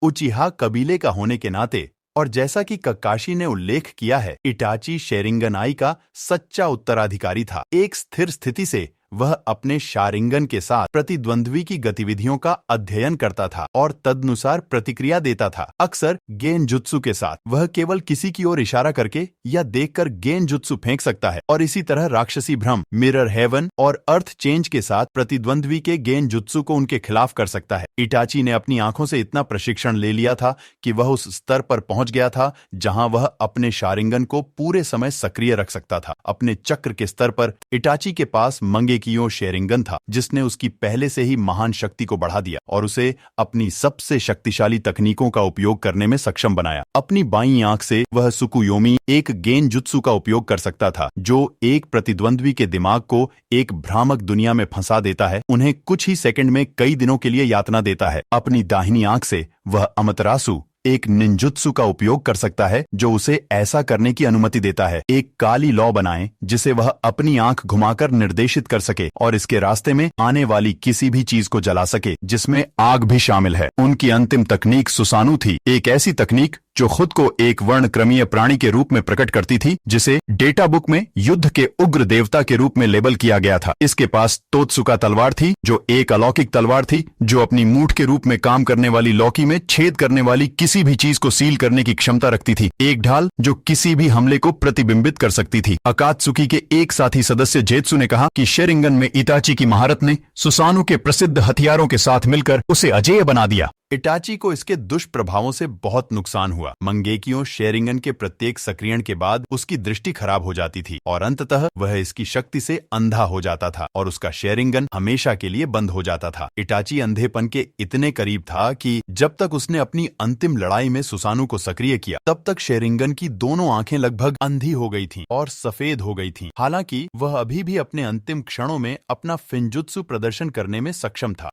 उचिहा कबीले का होने के नाते और जैसा कि ककाशी ने उल्लेख किया है, इटाची शेरिंगनाई का सच्चा उत्तराधिकारी था। एक स्थिर स्थिति से वह अपने शारिंगन के साथ प्रतिद्वंद्वी की गतिविधियों का अध्ययन करता था और तदनुसार प्रतिक्रिया देता था। अक्सर गेनजुत्सु के साथ वह केवल किसी की ओर इशारा करके या देखकर गेनजुत्सु फेंक सकता है और इसी तरह राक्षसी भ्रम, मिरर हेवन और अर्थ चेंज के साथ प्रतिद्वंद्वी के गेनजुत्सु को उनके खिलाफ कर सकता है। इटाची ने अपनी आंखों से इतना प्रशिक्षण ले लिया था कि वह उस स्तर पर पहुंच गया था जहां वह अपने शारिंगन को पूरे समय सक्रिय रख सकता था। अपने चक्र के स्तर पर इटाची के पास मंगेकियो शेरिंगन था, जिसने उसकी पहले से ही महान शक्ति को बढ़ा दिया और उसे अपनी सबसे शक्तिशाली तकनीकों का उपयोग करने में सक्षम बनाया। अपनी बाईं आंख से वह सुकुयोमी एक गेनजुत्सु का उपयोग कर सकता था, जो एक प्रतिद्वंद्वी के दिमाग को एक भ्रामक दुनिया में फंसा देता है, उन्हें कुछ ही सेकंड में कई दिनों के लिए यातना देता है। अपनी दाहिनी आंख से वह अमतरासु एक निंजुत्सु का उपयोग कर सकता है, जो उसे ऐसा करने की अनुमति देता है। एक काली लौ बनाएं जिसे वह अपनी आंख घुमाकर निर्देशित कर सके और इसके रास्ते में आने वाली किसी भी चीज को जला सके, जिसमें आग भी शामिल है। उनकी अंतिम तकनीक सुसानु थी, एक ऐसी तकनीक जो खुद को एक वर्णक्रमीय प्राणी के रूप में प्रकट करती थी, जिसे डेटा बुक में युद्ध के उग्र देवता के रूप में लेबल किया गया था। इसके पास तोत्सुका तलवार थी, जो एक अलौकिक तलवार थी जो अपनी मूठ के रूप में काम करने वाली लौकी में छेद करने वाली किसी भी चीज को सील करने की क्षमता रखती थी। एक ढाल जो किसी भी हमले को प्रतिबिंबित कर सकती थी। अकात्सुकी के एक साथी सदस्य जेत्सु ने कहा कि शेरिंगन में इताची की महारत ने सुसानु के प्रसिद्ध हथियारों के साथ मिलकर उसे अजेय बना दिया। इटाची को इसके दुष्प्रभावों से बहुत नुकसान हुआ। मंगेकियो शेरिंगन के प्रत्येक सक्रियण के बाद उसकी दृष्टि खराब हो जाती थी और अंततः वह इसकी शक्ति से अंधा हो जाता था और उसका शेरिंगन हमेशा के लिए बंद हो जाता था। इटाची अंधेपन के इतने करीब था कि जब तक उसने अपनी अंतिम लड़ाई में सुसानु को सक्रिय किया, तब तक शेरिंगन की दोनों आंखें लगभग अंधी हो गई थीं और सफेद हो गई थीं। हालांकि वह अभी भी अपने अंतिम क्षणों में अपना फिंजुत्सु प्रदर्शन करने में सक्षम था।